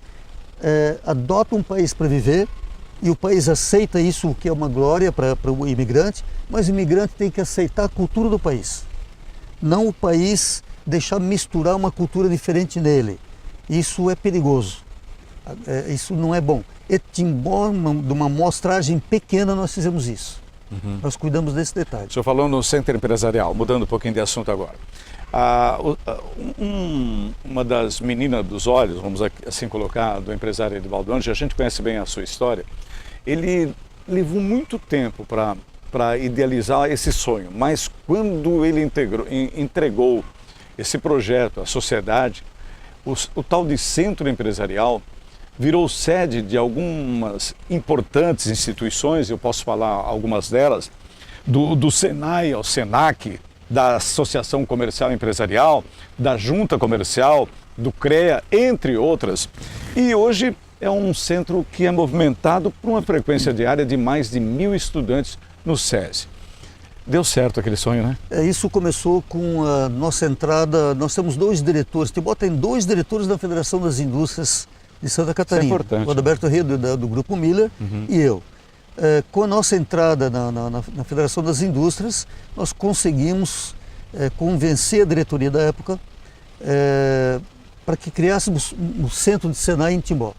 adota um país para viver e o país aceita isso, o que é uma glória para o imigrante, mas o imigrante tem que aceitar a cultura do país. Não o país deixar misturar uma cultura diferente nele. Isso é perigoso. Isso não é bom. E Timbó, de uma amostragem pequena, nós fizemos isso. Nós cuidamos desse detalhe. O senhor falou no centro empresarial, mudando um pouquinho de assunto agora. Uma das meninas dos olhos, vamos assim colocar, do empresário Edivaldo Anjos, a gente conhece bem a sua história, ele levou muito tempo para idealizar esse sonho, mas quando ele entregou esse projeto à sociedade, o tal de centro empresarial virou sede de algumas importantes instituições, eu posso falar algumas delas, do Senai ao Senac, da Associação Comercial e Empresarial, da Junta Comercial, do CREA, entre outras. E hoje é um centro que é movimentado por uma frequência diária de mais de 1.000 estudantes no SESI. Deu certo aquele sonho, né? Isso começou com a nossa entrada, nós temos 2 diretores, Timbó tem 2 diretores da Federação das Indústrias de Santa Catarina, importante, o Adalberto Rio do Grupo Miller e eu. Com a nossa entrada na Federação das Indústrias, nós conseguimos convencer a diretoria da época para que criássemos um centro de Senai em Timbó.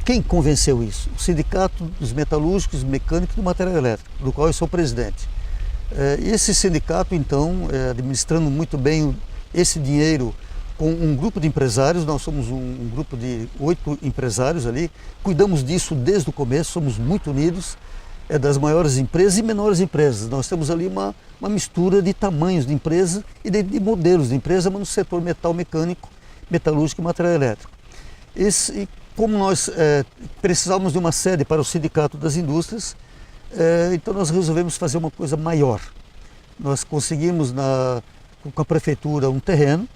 Quem convenceu isso? O Sindicato dos Metalúrgicos e Mecânicos do Material Elétrico, do qual eu sou presidente. Esse sindicato, então, administrando muito bem esse dinheiro com um grupo de empresários, nós somos um grupo de 8 empresários ali, cuidamos disso desde o começo, somos muito unidos, das maiores empresas e menores empresas. Nós temos ali uma mistura de tamanhos de empresa e de modelos de empresa, mas no setor metal mecânico, metalúrgico e material elétrico. E como nós precisávamos de uma sede para o Sindicato das Indústrias, então nós resolvemos fazer uma coisa maior. Nós conseguimos com a prefeitura um terreno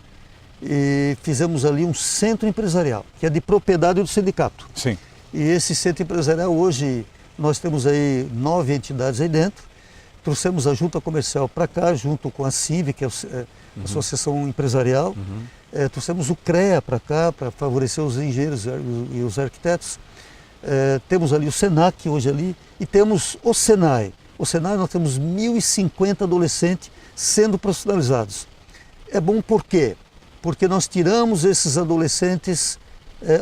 e fizemos ali um centro empresarial, que é de propriedade do sindicato. Sim. E esse centro empresarial hoje nós temos aí 9 entidades aí dentro. Trouxemos a Junta Comercial para cá, junto com a CIV, que é a Associação Empresarial. Trouxemos o CREA para cá, para favorecer os engenheiros e os arquitetos. Temos ali o SENAC hoje ali e temos o SENAI. O SENAI nós temos 1.050 adolescentes sendo profissionalizados. É bom por quê? Porque nós tiramos esses adolescentes,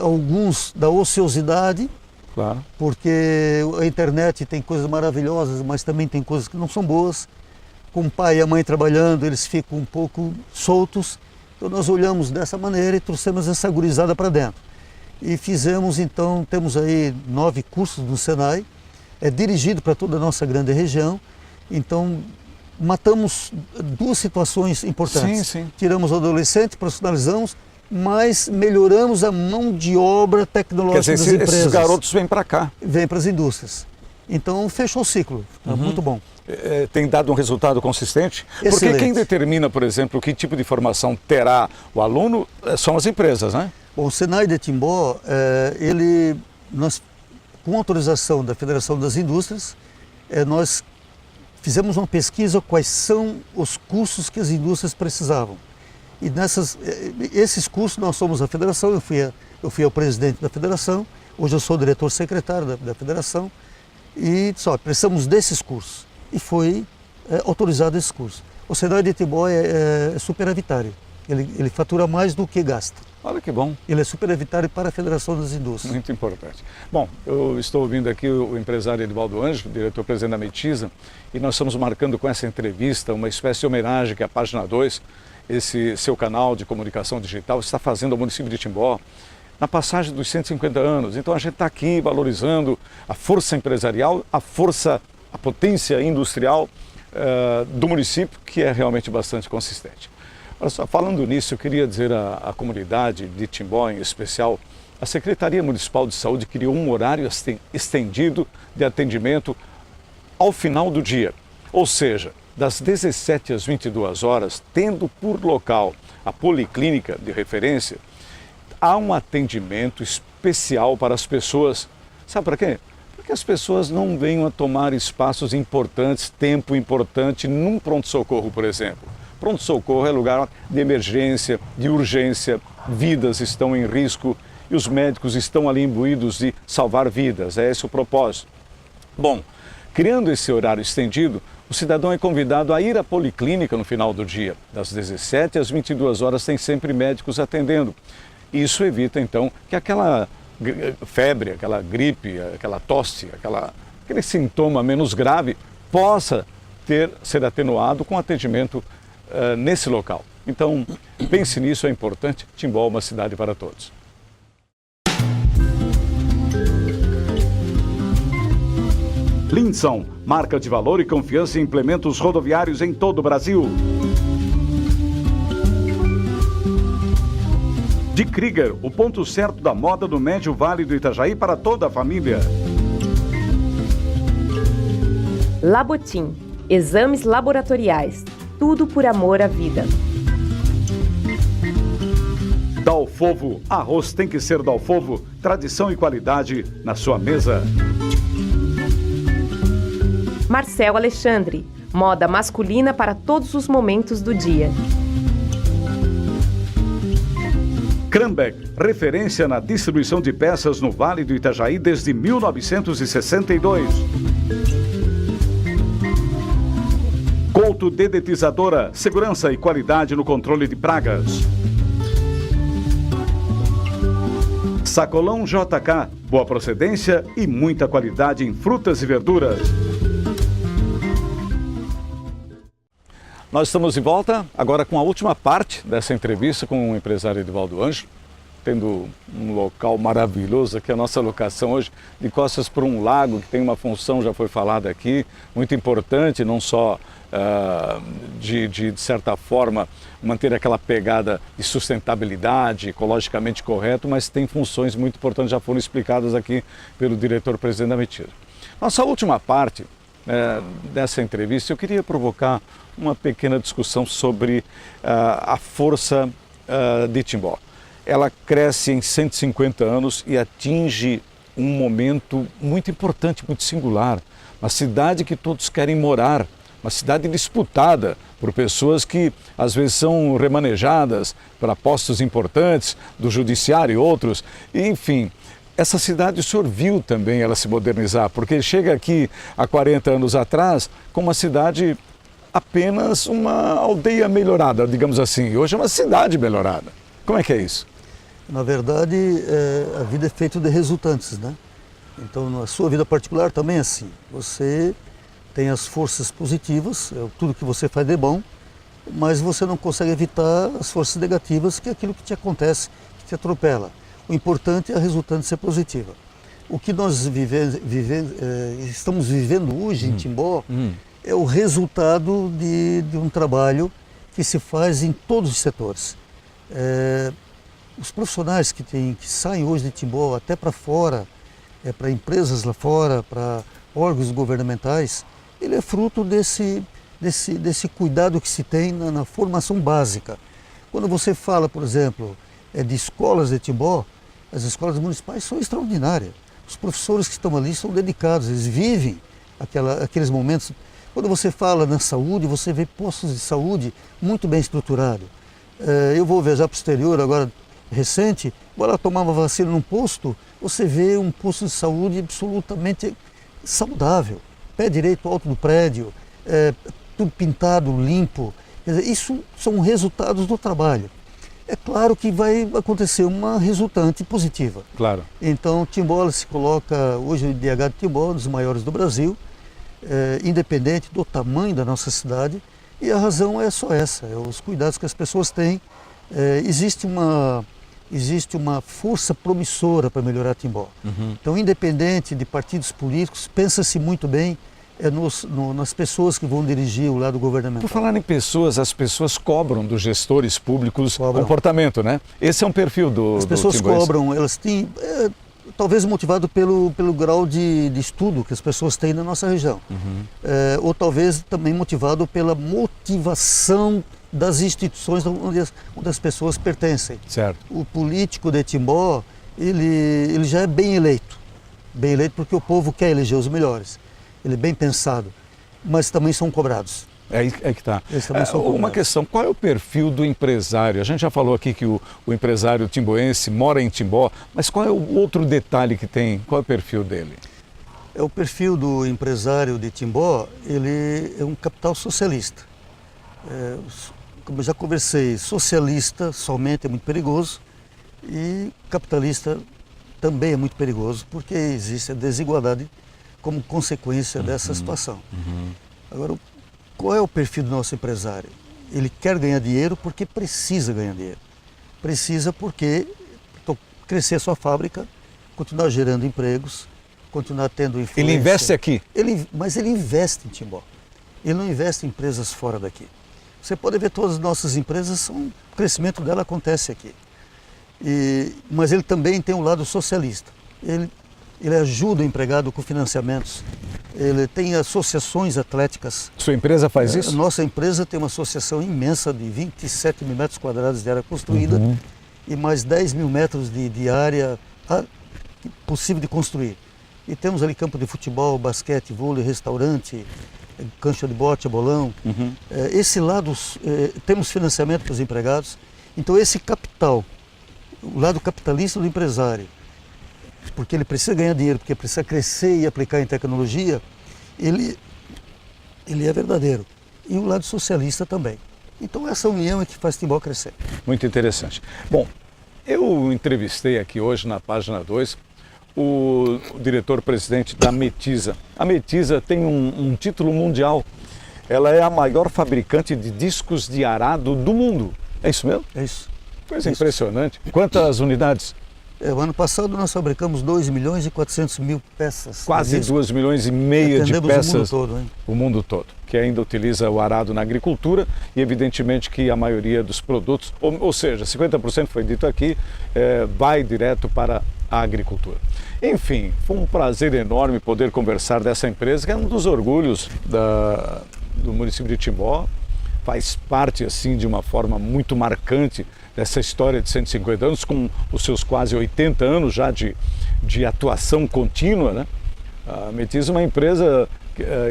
alguns da ociosidade, Claro. porque a internet tem coisas maravilhosas, mas também tem coisas que não são boas. Com o pai e a mãe trabalhando, eles ficam um pouco soltos. Então nós olhamos dessa maneira e trouxemos essa gurizada para dentro. E fizemos então, temos aí 9 cursos no Senai, dirigido para toda a nossa grande região. Então matamos 2 situações importantes. Sim. Tiramos o adolescente, profissionalizamos, mas melhoramos a mão de obra tecnológica das empresas. Esses garotos vêm para cá. Vêm para as indústrias. Então fechou o ciclo, muito bom. Tem dado um resultado consistente? Excelente. Porque quem determina, por exemplo, que tipo de formação terá o aluno são as empresas, né? Bom, o Senai de Timbó, nós, com autorização da Federação das Indústrias, nós fizemos uma pesquisa quais são os cursos que as indústrias precisavam. E esses cursos, nós somos a federação, eu fui o presidente da federação, hoje eu sou o diretor-secretário da federação, e só precisamos desses cursos. E foi autorizado esse curso. O Senai de Timbó é superavitário, ele fatura mais do que gasta. Olha que bom. Ele é superavitário para a Federação das Indústrias. Muito importante. Bom, eu estou ouvindo aqui o empresário Edivaldo Anjo, diretor-presidente da Metisa, e nós estamos marcando com essa entrevista uma espécie de homenagem que a Página 2, esse seu canal de comunicação digital, está fazendo ao município de Timbó, na passagem dos 150 anos. Então a gente está aqui valorizando a força empresarial, a potência industrial do município, que é realmente bastante consistente. Olha só, falando nisso, eu queria dizer à comunidade de Timbó, em especial, a Secretaria Municipal de Saúde criou um horário estendido de atendimento ao final do dia, ou seja, das 17 às 22 horas, tendo por local a policlínica de referência, há um atendimento especial para as pessoas. Sabe para quê? Para que as pessoas não venham a tomar espaços importantes, tempo importante num pronto-socorro, por exemplo. Pronto-socorro é lugar de emergência, de urgência, vidas estão em risco e os médicos estão ali imbuídos de salvar vidas, é esse o propósito. Bom, criando esse horário estendido, o cidadão é convidado a ir à policlínica no final do dia. Das 17 às 22 horas tem sempre médicos atendendo. Isso evita então que aquela febre, aquela gripe, aquela tosse, aquele sintoma menos grave possa ser atenuado com atendimento nesse local. Então, pense nisso, é importante. Timbó é uma cidade para todos. Linson, marca de valor e confiança em implementos rodoviários em todo o Brasil. De Krieger, o ponto certo da moda do Médio Vale do Itajaí para toda a família. Labotim, exames laboratoriais, tudo por amor à vida. Dalfovo, arroz tem que ser Dalfovo, tradição e qualidade na sua mesa. Marcel Alexandre, moda masculina para todos os momentos do dia. Krambeck, referência na distribuição de peças no Vale do Itajaí desde 1962. Couto Dedetizadora, segurança e qualidade no controle de pragas. Sacolão JK, boa procedência e muita qualidade em frutas e verduras. Nós estamos de volta agora com a última parte dessa entrevista com o empresário Edivaldo Ângelo, tendo um local maravilhoso aqui, a nossa locação hoje de costas para um lago, que tem uma função, já foi falada aqui, muito importante, não só de certa forma, manter aquela pegada de sustentabilidade, ecologicamente correto, mas tem funções muito importantes, já foram explicadas aqui pelo diretor-presidente da Metira. Nossa última parte dessa entrevista, eu queria provocar uma pequena discussão sobre a força de Timbó. Ela cresce em 150 anos e atinge um momento muito importante, muito singular. Uma cidade que todos querem morar, uma cidade disputada por pessoas que às vezes são remanejadas para postos importantes do judiciário e outros. E, enfim, essa cidade o senhor viu também ela se modernizar, porque chega aqui há 40 anos atrás com uma cidade apenas uma aldeia melhorada, digamos assim. Hoje é uma cidade melhorada. Como é que é isso? Na verdade, a vida é feita de resultantes, né? Então, na sua vida particular também é assim. Você tem as forças positivas, tudo que você faz de bom, mas você não consegue evitar as forças negativas, que é aquilo que te acontece, que te atropela. O importante é a resultante ser positiva. O que nós estamos vivendo hoje em Timbó é o resultado de um trabalho que se faz em todos os setores. Os profissionais que saem hoje de Timbó até para fora, para empresas lá fora, para órgãos governamentais, ele é fruto desse cuidado que se tem na formação básica. Quando você fala, por exemplo, de escolas de Timbó, as escolas municipais são extraordinárias. Os professores que estão ali são dedicados, eles vivem aqueles momentos. Quando você fala na saúde, você vê postos de saúde muito bem estruturados. Eu vou viajar para o exterior agora, recente, vou lá tomar uma vacina num posto, você vê um posto de saúde absolutamente saudável, pé direito alto do prédio, tudo pintado, limpo. Quer dizer, isso são resultados do trabalho. É claro que vai acontecer uma resultante positiva. Claro. Então, Timbó se coloca, hoje o IDH de Timbó é um dos maiores do Brasil, independente do tamanho da nossa cidade, e a razão é só essa, os cuidados que as pessoas têm. Existe uma força promissora para melhorar Timbó. Então, independente de partidos políticos, pensa-se muito bem nas pessoas que vão dirigir o lado governamental. Por falar em pessoas, as pessoas cobram dos gestores públicos comportamento, né? Esse é um perfil do As pessoas cobram, elas têm, talvez motivado pelo grau de estudo que as pessoas têm na nossa região. Ou talvez também motivado pela motivação das instituições onde as pessoas pertencem. Certo. O político de Timbó, ele já é bem eleito porque o povo quer eleger os melhores. Ele é bem pensado, mas também são cobrados. É que está. Uma questão, qual é o perfil do empresário? A gente já falou aqui que o empresário timboense mora em Timbó, mas qual é o outro detalhe que tem? Qual é o perfil dele? O perfil do empresário de Timbó, ele é um capital socialista. Como eu já conversei, socialista somente é muito perigoso e capitalista também é muito perigoso, porque existe a desigualdade como consequência dessa situação. Agora, qual é o perfil do nosso empresário? Ele quer ganhar dinheiro porque precisa ganhar dinheiro. Precisa porque crescer a sua fábrica, continuar gerando empregos, continuar tendo influência. Ele investe aqui? Mas ele investe em Timbó. Ele não investe em empresas fora daqui. Você pode ver todas as nossas empresas, o crescimento dela acontece aqui. Mas ele também tem um lado socialista. Ele ajuda o empregado com financiamentos. Ele tem associações atléticas. Sua empresa faz isso? Nossa empresa tem uma associação imensa de 27 mil metros quadrados de área construída e mais 10 mil metros de área possível de construir. E temos ali campo de futebol, basquete, vôlei, restaurante, cancha de bote, bolão. Esse lado, temos financiamento para os empregados. Então esse capital, o lado capitalista do empresário, porque ele precisa ganhar dinheiro, porque precisa crescer e aplicar em tecnologia, ele é verdadeiro. e o lado socialista também. Então essa união é que faz Timbó crescer. Muito interessante. Bom, eu entrevistei aqui hoje na página 2 o diretor-presidente da Metisa. A Metisa tem um título mundial. Ela é a maior fabricante de discos de arado do mundo. É isso mesmo? É isso. Coisa impressionante. Quantas unidades? O ano passado nós fabricamos 2.400.000 peças. Quase 2,5 milhões de peças. O mundo todo, hein? O mundo todo, que ainda utiliza o arado na agricultura e evidentemente que a maioria dos produtos, ou seja, 50% foi dito aqui, vai direto para a agricultura. Enfim, foi um prazer enorme poder conversar dessa empresa, que é um dos orgulhos do município de Timbó, faz parte assim de uma forma muito marcante dessa história de 150 anos, com os seus quase 80 anos já de atuação contínua, né? A Metisa é uma empresa,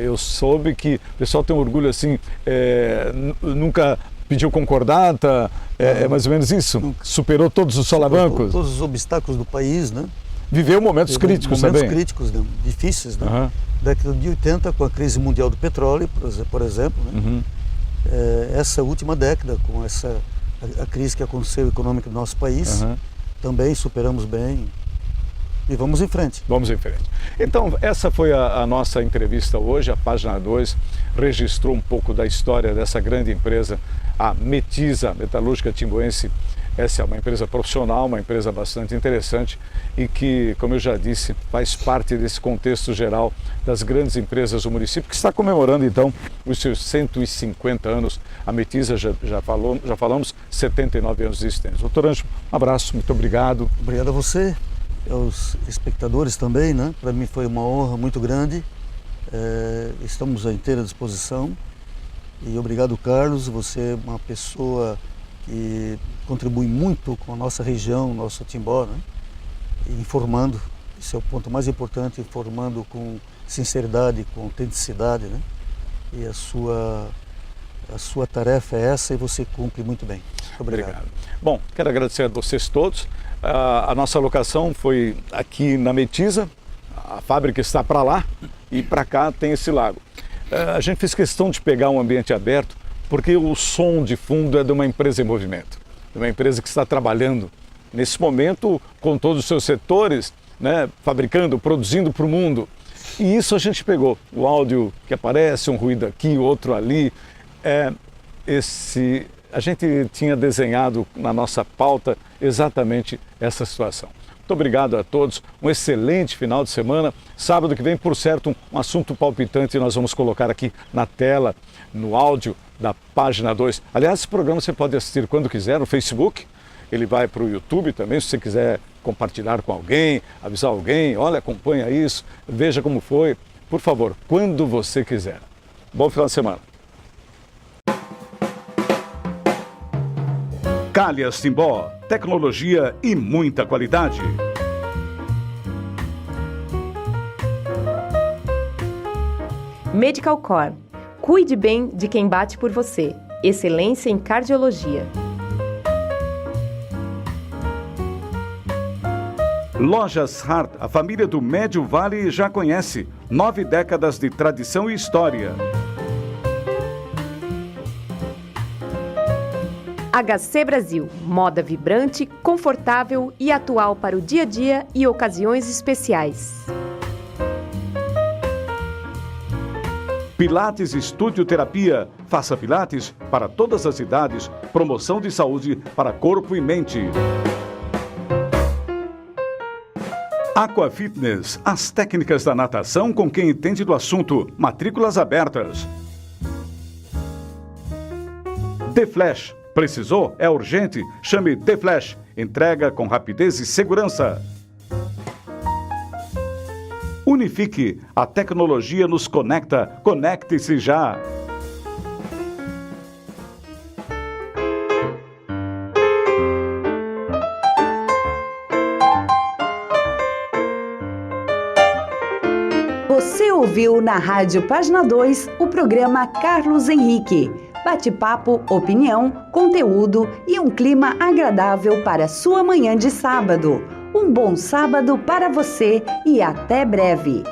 eu soube que o pessoal tem um orgulho assim, nunca pediu concordata, é mais ou menos isso? Nunca. Superou todos os solavancos? Todos os obstáculos do país, né? Viveu momentos críticos também? Momentos críticos, né? Difíceis, né? Uhum. Década de 80, com a crise mundial do petróleo, por exemplo, né? Uhum. Essa última década, com a crise que aconteceu econômica do nosso país, também superamos bem e vamos em frente. Vamos em frente. Então, essa foi a nossa entrevista hoje. A página 2 registrou um pouco da história dessa grande empresa, a Metisa Metalúrgica Timboense. Essa é uma empresa profissional, uma empresa bastante interessante e que, como eu já disse, faz parte desse contexto geral das grandes empresas do município, que está comemorando então os seus 150 anos. A Metisa, já falamos, 79 anos de existência. Doutor Ângelo, um abraço, muito obrigado. Obrigado a você, aos espectadores também, né? Para mim foi uma honra muito grande. Estamos à inteira disposição. E obrigado, Carlos, você é uma pessoa que contribui muito com a nossa região, nosso Timbó, né? Informando, esse é o ponto mais importante, informando com sinceridade, com autenticidade, né? E a sua tarefa é essa e você cumpre muito bem. Obrigado. Bom, quero agradecer a vocês todos. A nossa locação foi aqui na Metisa, a fábrica está para lá e para cá tem esse lago. A gente fez questão de pegar um ambiente aberto porque o som de fundo é de uma empresa em movimento, de uma empresa que está trabalhando nesse momento com todos os seus setores, né, fabricando, produzindo para o mundo. E isso a gente pegou, o áudio que aparece, um ruído aqui, outro ali. A gente tinha desenhado na nossa pauta exatamente essa situação. Muito obrigado a todos, um excelente final de semana. Sábado que vem, por certo, um assunto palpitante nós vamos colocar aqui na tela, no áudio da página 2. Aliás, esse programa você pode assistir quando quiser no Facebook, ele vai para o YouTube também, se você quiser compartilhar com alguém, avisar alguém, olha, acompanha isso, veja como foi, por favor, quando você quiser. Bom final de semana. Calhas Timbó, tecnologia e muita qualidade. Medical Core. Cuide bem de quem bate por você. Excelência em cardiologia. Lojas Hart, a família do Médio Vale já conhece. 9 décadas de tradição e história. HC Brasil, moda vibrante, confortável e atual para o dia a dia e ocasiões especiais. Pilates Estúdio Terapia. Faça Pilates para todas as idades. Promoção de saúde para corpo e mente. Aqua Fitness. As técnicas da natação com quem entende do assunto. Matrículas abertas. The Flash. Precisou? É urgente? Chame The Flash. Entrega com rapidez e segurança. Unifique. A tecnologia nos conecta. Conecte-se já. Você ouviu na Rádio Página 2 o programa Carlos Henrique. Bate-papo, opinião, conteúdo e um clima agradável para sua manhã de sábado. Um bom sábado para você e até breve.